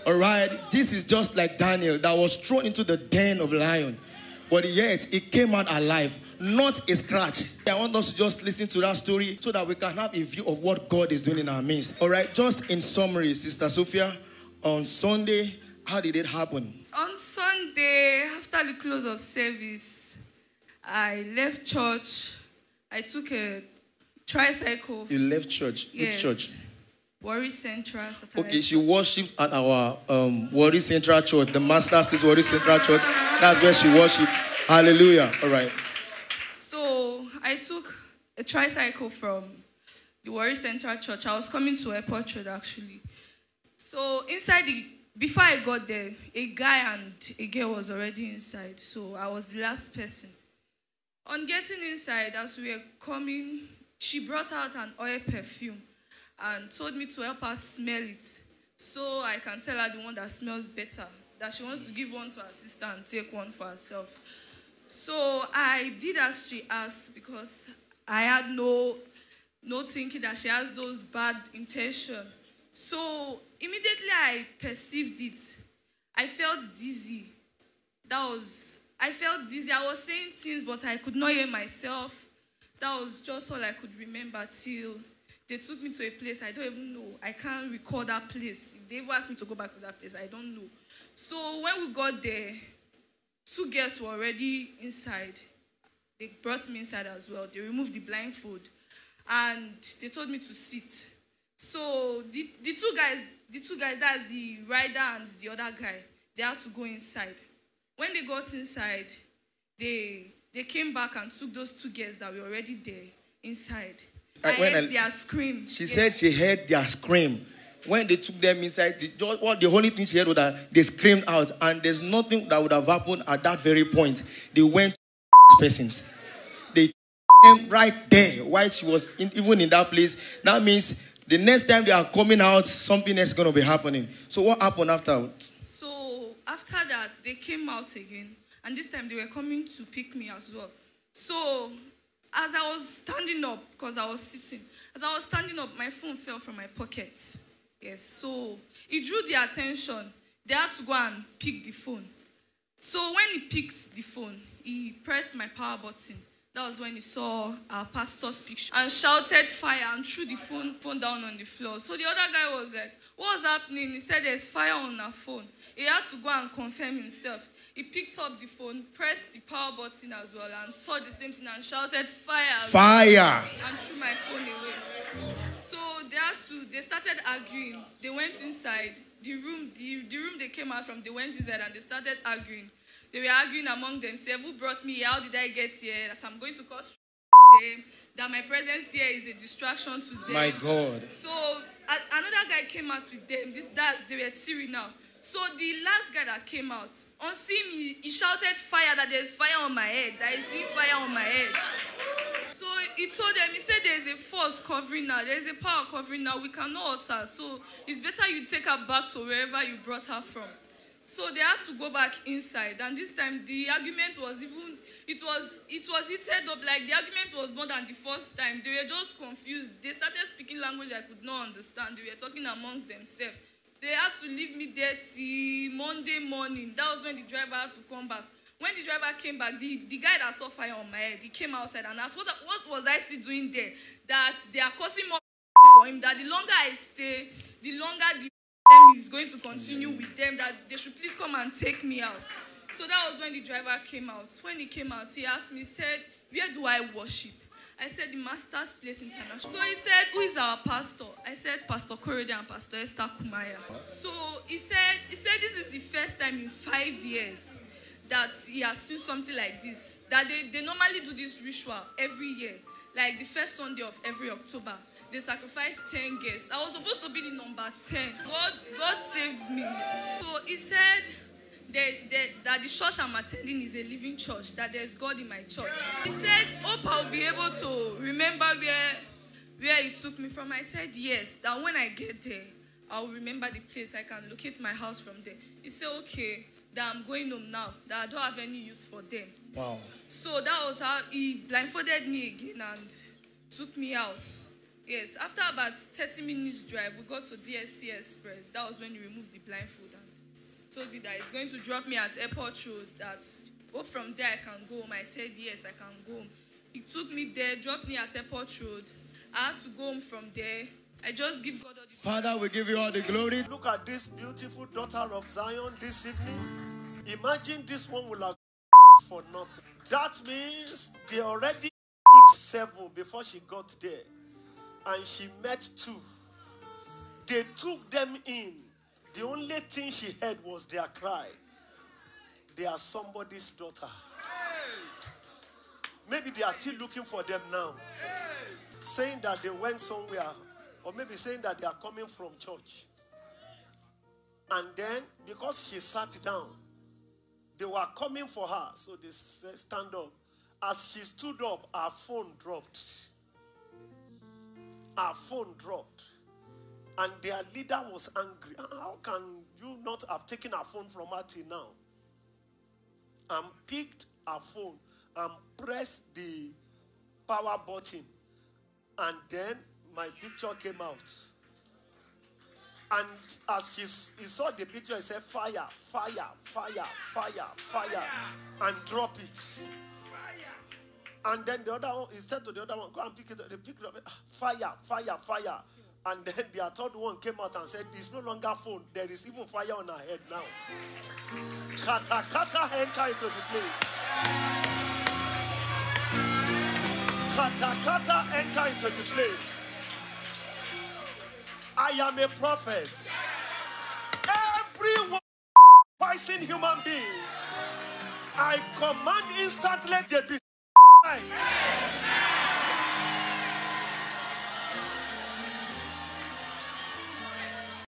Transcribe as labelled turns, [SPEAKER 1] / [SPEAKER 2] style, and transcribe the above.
[SPEAKER 1] All right, this is just like Daniel that was thrown into the den of lion, but yet it came out alive, not a scratch. I want us to just listen to that story so that we can have a view of what God is doing in our midst. All right, just in summary, Sister Sophia, on Sunday, how did it happen?
[SPEAKER 2] On Sunday, after the close of service, I left church. I took a tricycle.
[SPEAKER 1] You left church?
[SPEAKER 2] Yes.
[SPEAKER 1] Which church?
[SPEAKER 2] Warri Central.
[SPEAKER 1] Okay, she worships at our Warri Central Church, the Master's State Warri Central Church. That's where she worships. Hallelujah. All right.
[SPEAKER 2] So I took a tricycle from the Warri Central Church. I was coming to Airport Road, actually. So before I got there, a guy and a girl was already inside. So I was the last person. On getting inside, as we were coming, she brought out an oil perfume and told me to help her smell it so I can tell her the one that smells better, that she wants to give one to her sister and take one for herself. So I did as she asked because I had no thinking that she has those bad intentions. So immediately I perceived it. I felt dizzy. I felt dizzy. I was saying things, but I could not hear myself. That was just all I could remember till they took me to a place I don't even know. I can't recall that place. If they ever asked me to go back to that place, I don't know. So when we got there, 2 guests were already inside. They brought me inside as well. They removed the blindfold. And they told me to sit. So the two guys, that's the rider and the other guy, they had to go inside. When they got inside, they came back and took those 2 guests that were already there inside. I heard their scream.
[SPEAKER 1] She said she heard their scream. When they took them inside, the only thing she heard was that they screamed out, and there's nothing that would have happened at that very point. They went to persons. They came right there while she was even in that place. That means the next time they are coming out, something else is going to be happening. So what happened afterwards?
[SPEAKER 2] So after that, they came out again. And this time they were coming to pick me as well. So as I was standing up, because I was sitting, as I was standing up, my phone fell from my pocket. Yes, so it drew their attention. They had to go and pick the phone. So when he picked the phone, he pressed my power button. That was when he saw our pastor's picture and shouted fire and threw the phone down on the floor. So the other guy was like, what's happening? He said there's fire on our phone. He had to go and confirm himself. He picked up the phone, pressed the power button as well, and saw the same thing and shouted fire.
[SPEAKER 1] Fire!
[SPEAKER 2] And threw my phone away. So they started arguing. They went inside. The room they came out from, they went inside and they started arguing. They were arguing among themselves. Who brought me here? How did I get here? That I'm going to cause them. That my presence here is a distraction to them.
[SPEAKER 1] My God.
[SPEAKER 2] So another guy came out with them. They were tearing now. So the last guy that came out, on seeing me, he shouted fire, that there's fire on my head. That I see fire on my head. So he told them, he said there's a force covering now. There's a power covering now. We cannot hurt her. So it's better you take her back to wherever you brought her from. So they had to go back inside. And this time the argument was it was heated up. Like the argument was more than the first time. They were just confused. They started speaking language I could not understand. They were talking amongst themselves. They had to leave me there till Monday morning. That was when the driver had to come back. When the driver came back, the guy that saw fire on my head, he came outside and asked, what was I still doing there? That they are causing more for him, that the longer I stay, the longer the is going to continue with them, that they should please come and take me out. So that was when the driver came out. When he came out, he asked me, he said, where do I worship? I said, the Master's Place International. So he said, who is our pastor? I said, Pastor Korede and Pastor Esther Kumaya. So he said this is the first time in 5 years that he has seen something like this. That they normally do this ritual every year. Like the first Sunday of every October. They sacrificed 10 guests. I was supposed to be the number 10. God saved me. So he said that the church I'm attending is a living church, that there's God in my church. He said, hope I'll be able to remember where he took me from. I said, yes, that when I get there, I'll remember the place. I can locate my house from there. He said, okay, that I'm going home now, that I don't have any use for them.
[SPEAKER 1] Wow.
[SPEAKER 2] So that was how he blindfolded me again and took me out. Yes, after about 30 minutes drive, we got to DSC Express. That was when he removed the blindfold and told me that he's going to drop me at Airport Road, that hope from there I can go home. I said, yes, I can go home. He took me there, dropped me at Airport Road. I had to go home from there. I just give God all the
[SPEAKER 1] Father, we give you all the glory.
[SPEAKER 3] Look at this beautiful daughter of Zion this evening. Imagine this one will have for nothing. That means they already 7 before she got there. And she met 2. They took them in. The only thing she heard was their cry. They are somebody's daughter. Maybe they are still looking for them now. Saying that they went somewhere. Or maybe saying that they are coming from church. And then, because she sat down, they were coming for her. So they said, stand up. As she stood up, her phone dropped. Her phone dropped. And their leader was angry. How can you not have taken her phone from her till now? And picked her phone and pressed the power button. And then my picture came out. And as he saw the picture, he said, fire, fire, fire, fire, fire, and drop it. Fire. And then the other one, he said to the other one, go and pick it up. They picked it up, fire, fire, fire. And then the third one came out and said, it's no longer phone. There is even fire on her head now. Kata, kata, enter into the place. Kata, kata, enter into the place. I am a prophet. Everyone poison human beings, I command instantly they be